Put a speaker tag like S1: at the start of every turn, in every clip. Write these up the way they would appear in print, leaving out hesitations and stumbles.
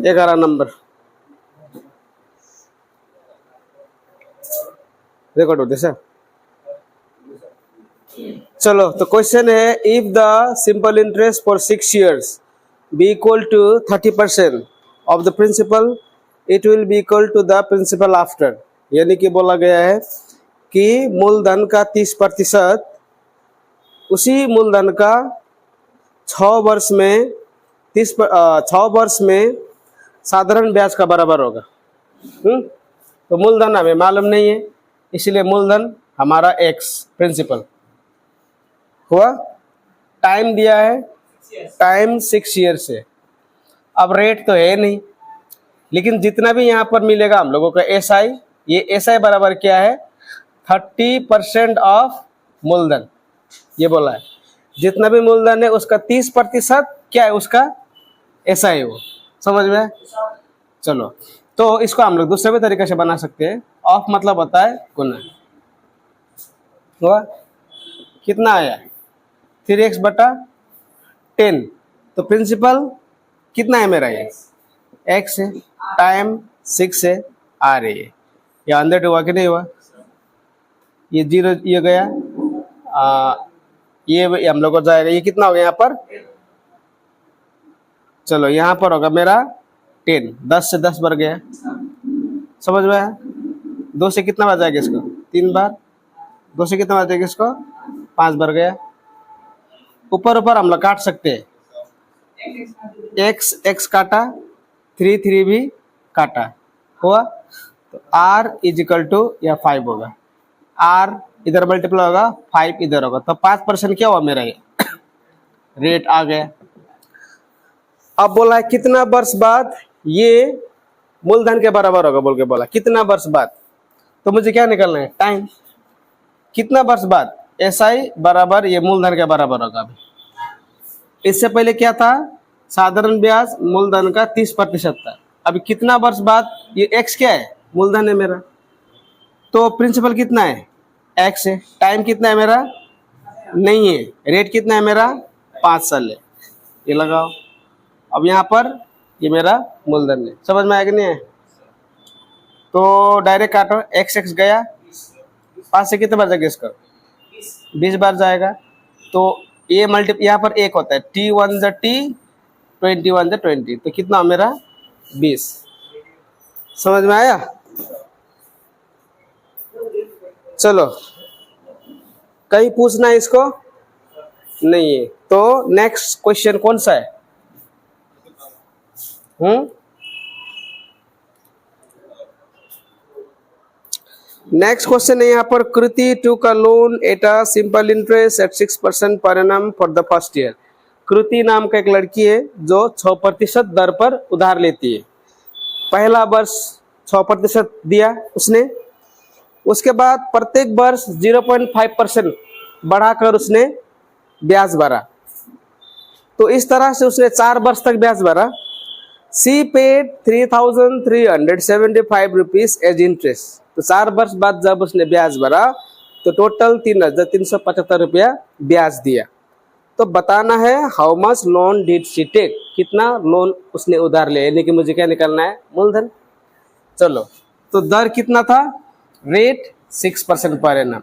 S1: 11 number record होते sir. चलो तो क्वेश्चन है, if the simple interest for 6 years be equal to 30% of the principal, it will be equal to the principal after. यानी कि बोला गया है कि मूलधन का 30% उसी मूलधन का 6 वर्ष में 6 वर्ष में साधारण ब्याज का बराबर होगा। तो मूलधन हमें मालूम नहीं है, इसलिए मूलधन हमारा एक्स प्रिंसिपल हुआ। टाइम दिया है, टाइम 6 years है। अब रेट तो है नहीं, लेकिन जितना भी यहाँ पर मिलेगा हम लोगों का एसआई, ये एसआई बराबर क्या है, 30% ऑफ मूलधन। ये बोला है जितना भी मूलधन है उसका 30% क्या है, उसका एसआई वो। समझ में? चलो तो इसको हम लोग दूसरे भी तरीके से बना सकते हैं। ऑफ मतलब होता है गुना। हुआ कितना आया, 3x बटा 10। तो प्रिंसिपल कितना है मेरा, ये x है, टाइम 6 है, आ रही है। ये 100 हुआ कि नहीं हुआ, ये 0 ये गया, ये हम लोग को जाएगा, ये कितना हो गया यहाँ पर। चलो यहाँ पर होगा मेरा 10, 10 से 10 बढ़ गया। समझ में आया? 2 से कितना बार जाएगा इसको, 3 बार। 2 से कितना बार जाएगा इसको, 5 बार गया। ऊपर ऊपर हम लोग काट सकते हैं, x काटा, 3 भी काटा, हुआ। तो r इज इक्वल टू या 5 होगा, r इधर मल्टीप्लाई होगा, 5 इधर होगा। तो 5% क्या हुआ मेरा, ये रेट आ गया। अब बोला है कितना वर्ष बाद ये मूलधन के बराबर होगा बोल के बोला, कितना वर्ष बाद। तो मुझे क्या निकालना है, टाइम। कितना वर्ष बाद, एसआई बराबर ये मूलधन के बराबर होगा। अभी इससे पहले क्या था, साधारण ब्याज मूलधन का 30% था। अभी कितना वर्ष बाद, ये एक्स क्या है, मूलधन है मेरा। तो प्रिंसिपल कितना है, एक्स है। टाइम कितना है मेरा, नहीं है। रेट कितना है मेरा, 5 साल है। ये लगाओ। अब यहाँ पर ये मेरा मूलधन है। समझ में आया कि नहीं है? तो डायरेक्ट काटो, x गया, 5 से कितने बार जाएगा इसका, 20 बार जाएगा। तो ये यहाँ पर 1 होता है, t1 × t, 21 × 20, तो कितना मेरा 20। समझ में आया? चलो कहीं पूछना है इसको, नहीं है। तो नेक्स्ट क्वेश्चन कौन सा है, नेक्स्ट क्वेश्चन है यहाँ पर, Kriti took a loan at a simple interest at 6% per annum for the first year. Kriti नाम का एक लड़की है जो 6% दर पर उधार लेती है। पहला वर्ष 6% दिया उसने, उसके बाद प्रत्येक वर्ष 0.5% बढ़ाकर उसने ब्याज भरा। तो इस तरह से उसने 4 वर्ष तक ब्याज भरा। She paid 3,375 rupees as interest. तो 4 वर्ष बाद जब उसने ब्याज भरा तो टोटल 3,375 रुपया ब्याज दिया। तो बताना है how much loan did she take, कितना लोन उसने उधार लिया, यानी कि मुझे क्या निकालना है, मूलधन। चलो तो दर कितना था, रेट 6% पर एनम।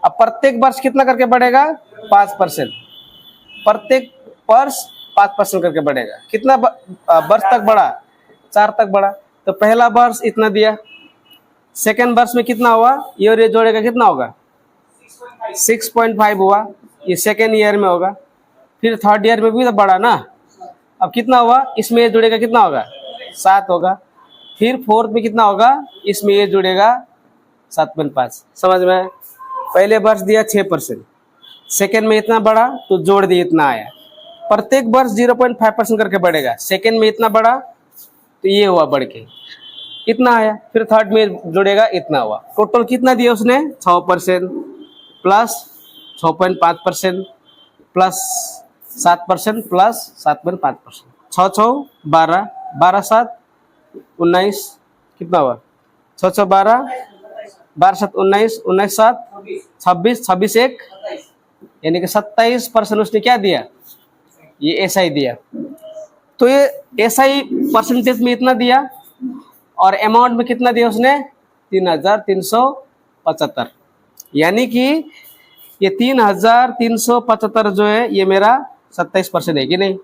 S1: अब प्रत्येक वर्ष कितना करके बढ़ेगा, 5%। प्रत्येक वर्ष 5% करके बढ़ेगा। कितना वर्ष तक बढ़ा, 4 तक बढ़ा। तो पहला वर्ष इतना दिया, सेकेंड वर्ष में कितना हुआ, ये और ये जोड़ेगा कितना होगा, 6.5 हुआ। ये सेकेंड ईयर में होगा। फिर थर्ड ईयर में भी तो बढ़ा ना। अब कितना हुआ, इसमें ये जुड़ेगा कितना होगा, 7 होगा। फिर फोर्थ में कितना होगा, इसमें ये जुड़ेगा 7.5। समझ में? पहले वर्ष दिया 6%, सेकेंड में इतना बढ़ा तो जोड़ दिए इतना आया। प्रत्येक वर्ष 0.5% करके बढ़ेगा। सेकेंड में इतना बढ़ा तो ये हुआ बढ़ के इतना आया। फिर थर्ड में जुड़ेगा इतना हुआ। टोटल कितना दिया उसने, 6% प्लस 6.5% प्लस 7% प्लस 7.5%। 6 6 12, 12 7 19, कितना हुआ, 6 6 12, 12 7 19, 19 7 26, 26 1, यानी कि 27% उसने क्या दिया, ये एसआई दिया। तो ये SI परसेंटेज में इतना दिया और अमाउंट में कितना दिया उसने 3,375, यानी कि ये 3,375 जो है ये मेरा 27% है कि नहीं।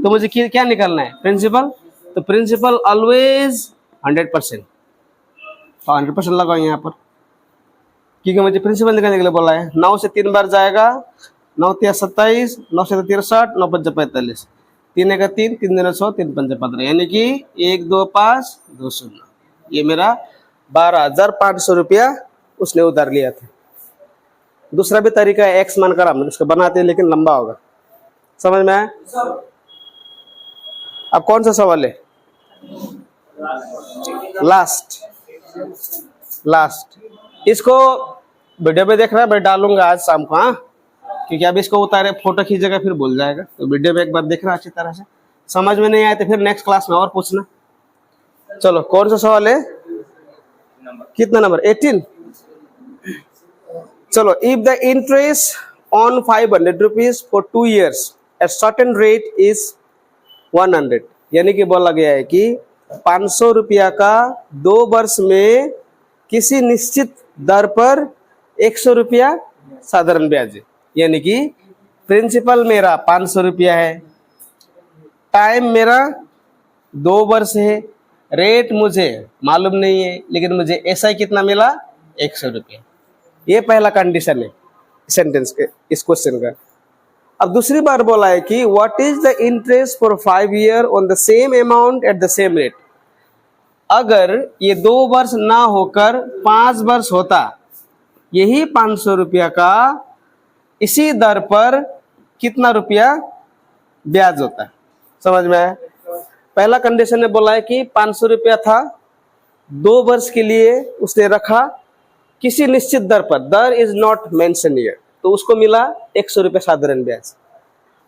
S1: तो मुझे क्या निकालना है, प्रिंसिपल। तो प्रिंसिपल ऑलवेज 100%, तो 100% लगाओ यहाँ पर, क्योंकि मुझे प्रिंसिपल निकालने के लिए बोला है। 9 से 3 बार जाएगा, 9 × 27, 9 से 63, 9 × 5 = 45, 3 × 3, 3 × 100, 3 × 5 = 15, यानी कि 1, 2, 5, 2, 0। ये मेरा 12,500 रुपया उसने उधार लिया था। दूसरा भी तरीका है, एक्स मानकर हम इसको बनाते हैं, लेकिन लंबा होगा। समझ में आया? अब कौन सा सवाल है? लास्ट। इसको वीडियो पे देखना, मैं डालूंगा आज शाम को, हाँ, क्योंकि अब इसको उतारे फोटो खींचेगा फिर भूल जाएगा। तो वीडियो में एक बार देखना अच्छी तरह से, समझ में नहीं आए तो फिर नेक्स्ट क्लास में और पूछना। चलो कौन सा सवाल है, कितना नंबर? 18। चलो, if the interest on 500 rupees for 2 years at certain rate is 100, यानी कि बोला गया है कि 500 रुपया का 2 वर्ष में किसी निश्चित दर पर 100 रुपया साधारण ब्याज है। यानी कि प्रिंसिपल मेरा 500 रुपया है, टाइम मेरा 2 वर्ष है, रेट मुझे मालूम नहीं है, लेकिन मुझे SI कितना मिला? 100 रुपया। ये पहला कंडीशन है सेंटेंस के, इस क्वेश्चन का। अब दूसरी बार बोला है कि what is the interest for 5 years on the same amount at the same rate. अगर ये 2 वर्ष ना होकर 5 वर्ष होता, यही 500 रुपया का इसी दर पर कितना रुपया ब्याज होता है। समझ में आया? पहला कंडीशन ने बोला है कि 500 रुपया था, 2 वर्ष के लिए उसने रखा किसी निश्चित दर पर, दर इज नॉट मेंशन हियर, तो उसको मिला 100 रुपया साधारण ब्याज।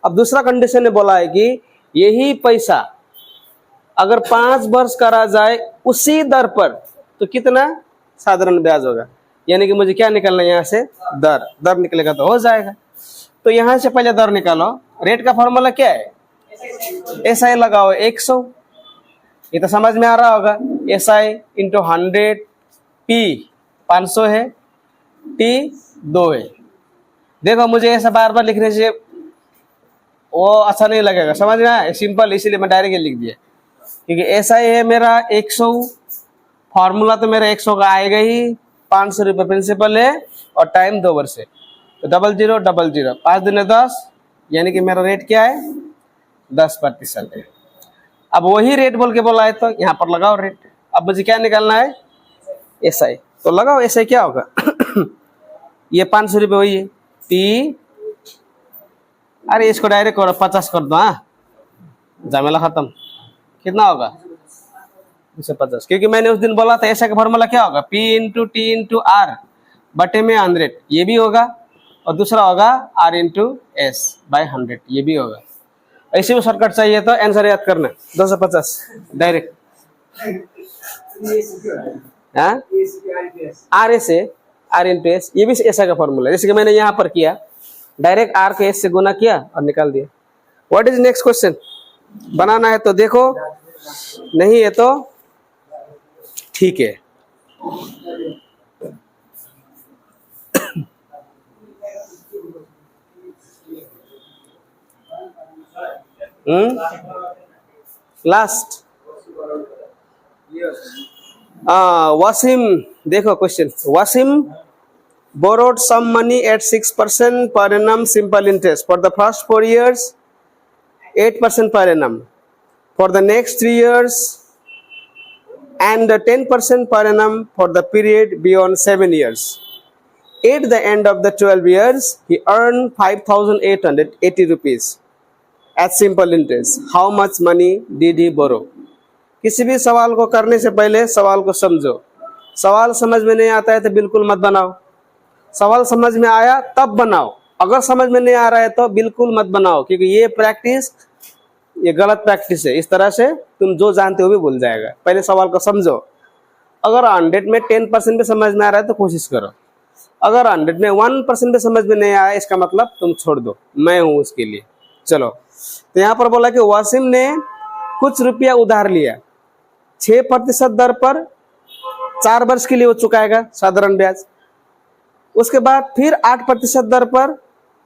S1: अब दूसरा कंडीशन ने बोला है कि यही पैसा अगर 5 वर्ष करा जाए उसी दर पर, तो कितना साधारण ब्याज होगा। यानी कि मुझे क्या निकालना है यहाँ से? दर निकलेगा तो हो जाएगा। तो यहाँ से पहले दर निकालो। रेट का फॉर्मूला क्या है? SI लगाओ 100, ये तो समझ में आ रहा होगा। SI × 100, P 500 है, T 2 है। देखो मुझे ऐसा बार बार लिखने से वो अच्छा नहीं लगेगा, समझ में आया? सिंपल, इसीलिए मैं डायरेक्ट लिख दिया, क्योंकि SI है मेरा 100, फॉर्मूला तो मेरा 100 का आएगा ही, 500 रुपये प्रिंसिपल है और टाइम 2 वर्ष है, तो 00 00, 5 दूनी 10, यानी कि मेरा रेट क्या है? 10% है। अब वही रेट बोल के बोला है तो यहाँ पर लगाओ रेट। अब मुझे क्या निकालना है? SI, तो लगाओ SI क्या होगा? ये 500 रुपये वही है, P, अरे इसको डायरेक्ट करो 50 कर दो, हाँ, झमेला खत्म। कितना होगा? 250, क्योंकि मैंने उस दिन बोला था SI का फॉर्मूला क्या होगा? P × T × R बटे में 100, ये भी होगा, और दूसरा होगा R × S / 100, ये भी होगा। ऐसे में शॉर्टकट चाहिए तो आंसर याद करना, 250 डायरेक्ट। हाँ, RS है, R × S, ये भी SI का फॉर्मूला है। जैसे कि मैंने यहाँ पर किया, डायरेक्ट R को S से गुना किया और निकाल दिया। What is next question? बनाना है तो देखो, नहीं है तो ठीक है। लास्ट Wasim, देखो क्वेश्चन। Wasim borrowed some money at 6% per annum simple interest for the first 4 years, 8% per annum for the next 3 years, and 10% per annum for the period beyond 7 years. At the end of the 12 years, he earned 5,880 rupees at simple interest. How much money did he borrow? किसी भी सवाल को करने से पहले सवाल को समझो। सवाल समझ में नहीं आता है तो बिल्कुल मत बनाओ, सवाल समझ में आया तब बनाओ। अगर समझ में नहीं आ रहा है तो बिल्कुल मत बनाओ, क्योंकि ये प्रैक्टिस, ये गलत प्रैक्टिस है। इस तरह से तुम जो जानते हो भी भूल जाएगा। पहले सवाल को समझो। अगर 100 में 10% भी समझ में आ रहा है तो कोशिश करो। अगर 100 में 1% भी समझ में नहीं आया, इसका मतलब तुम छोड़ दो, मैं हूं उसके लिए। चलो। तो यहाँ पर बोला कि वासिम ने कुछ रुपया उधार लिया, 6% दर पर 4 वर्ष के लिए वो चुकाएगा साधारण ब्याज। उसके बाद फिर 8% दर पर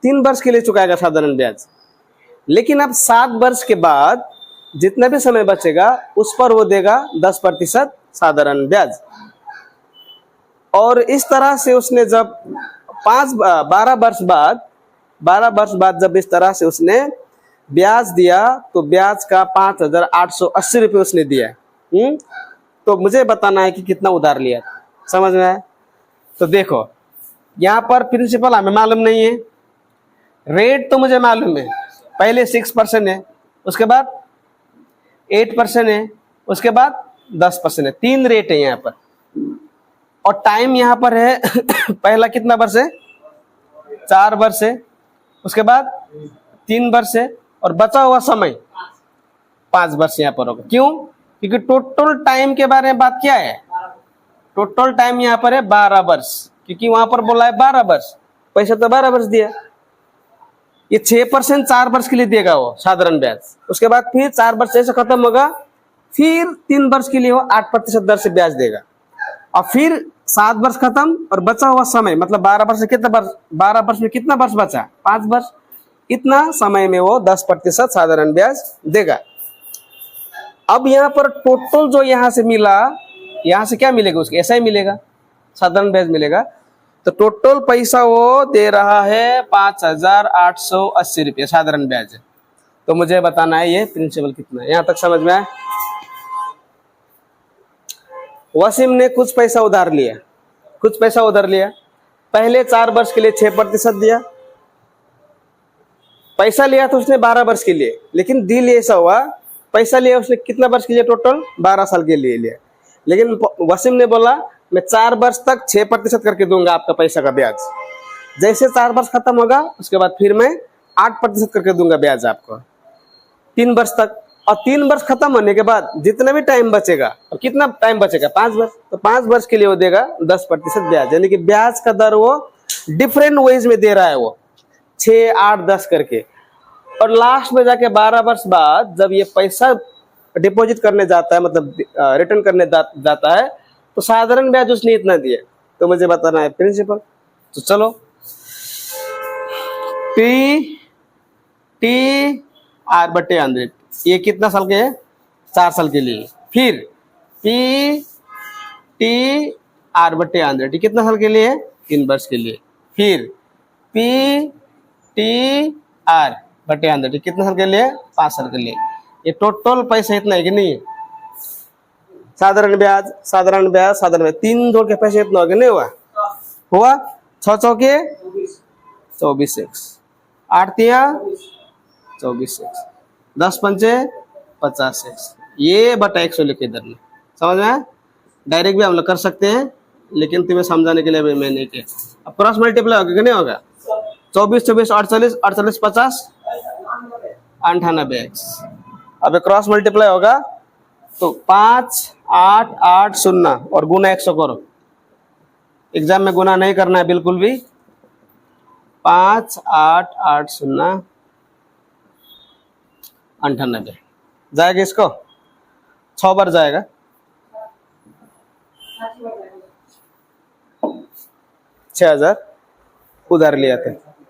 S1: 3 वर्ष के लिए चुकाएगा साधारण ब्याज। लेकिन अब 7 वर्ष के बाद जितना भी समय बचेगा उस पर वो देगा 10% साधारण ब्याज। और इस तरह से उसने जब 12 वर्ष बाद जब इस तरह से उसने ब्याज दिया तो ब्याज का 5,880 रुपये उसने दिया। तो मुझे बताना है कि कितना उधार लिया। समझ में आया? तो देखो यहाँ पर प्रिंसिपल हमें मालूम नहीं है, रेट तो मुझे मालूम है, पहले 6% है, उसके बाद 8% है, उसके बाद 10% है। 3 रेट है यहाँ पर। और टाइम यहाँ पर है पहला कितना वर्ष है? 4 वर्ष है, उसके बाद 3 वर्ष है, और बचा हुआ समय 5 वर्ष यहाँ पर होगा। क्यों? क्योंकि टोटल टाइम के बारे में बात क्या है? टोटल टाइम यहाँ पर है 12 वर्ष, क्योंकि वहां पर बोला है 12 वर्ष, पैसा तो 12 वर्ष दिया। ये 6% 4 वर्ष के लिए देगा वो साधारण ब्याज। उसके बाद फिर 4 वर्ष ऐसे खत्म होगा, फिर 3 वर्ष के लिए वो 8% दर से ब्याज देगा। और फिर 7 वर्ष खत्म और बचा हुआ समय मतलब 12 वर्ष में कितना वर्ष, 12 वर्ष में कितना वर्ष बचा? 5 वर्ष। इतना समय में वो 10% साधारण ब्याज देगा। अब यहाँ पर टोटल जो यहाँ से मिला, यहाँ से क्या मिलेगा उसके? ऐसा ही मिलेगा, साधारण ब्याज मिलेगा। तो टोटल पैसा वो दे रहा है 5,880 रुपये साधारण ब्याज है। तो मुझे बताना है ये प्रिंसिपल कितना है। यहाँ तक समझ में आया? वसीम ने कुछ पैसा उधार लिया, कुछ पैसा उधार लिया, पहले 4 वर्ष के लिए 6% दिया। पैसा लिया तो उसने 12 वर्ष के लिए, लेकिन डील ऐसा हुआ पैसा लिया उसने कितना वर्ष के लिए? टोटल 12 साल के लिए लिया। लेकिन वसीम ने बोला मैं 4 वर्ष तक 6% करके दूंगा आपका पैसा का ब्याज। जैसे 4 वर्ष खत्म होगा उसके बाद फिर मैं 8% करके दूंगा ब्याज आपको 3 वर्ष तक। और 3 वर्ष खत्म होने के बाद जितना भी टाइम बचेगा, और कितना टाइम बचेगा? 5 वर्ष। तो 5 वर्ष के लिए वो देगा 10% ब्याज। यानी कि ब्याज का दर वो डिफरेंट वेज में दे रहा है, वो 6, 8, 10 करके। और लास्ट में जाके 12 वर्ष बाद जब ये पैसा डिपॉजिट करने जाता है, मतलब रिटर्न करने जाता है, तो साधारण ब्याज उसने इतना दिया। तो मुझे बताना है प्रिंसिपल। तो चलो, T/100 ये कितना साल के है? 4 साल के लिए। फिर P/100 ये कितना साल के लिए है? 3 वर्ष के लिए। फिर P/100 ये कितना साल के लिए? 5 साल के लिए। ये टोटल पैसा इतना है कि नहीं? साधारण ब्याज, साधारण ब्याज, साधारण ब्याज, 3 जोड़ के पैसे इतना हो गया, नहीं हुआ? हुआ। 6 चौके 24x, 8 तिया 24x, 10 पंचे 50x, ये बटा 100 लिखे इधर में। समझ में? डायरेक्ट भी हम लोग कर सकते हैं, लेकिन तुम्हें समझाने के लिए भी मैंने किया। अब क्रॉस मल्टीप्लाई होगा कि नहीं होगा? 24 24 48 48 50 98x। अब क्रॉस मल्टीप्लाई होगा तो 5 8 8 0 और गुना 100 करो। एग्जाम में गुना नहीं करना है बिल्कुल भी। 5 8 8 0 98 जाएगा। इसको 6 बार जाएगा। 6,000 उधार लिया था।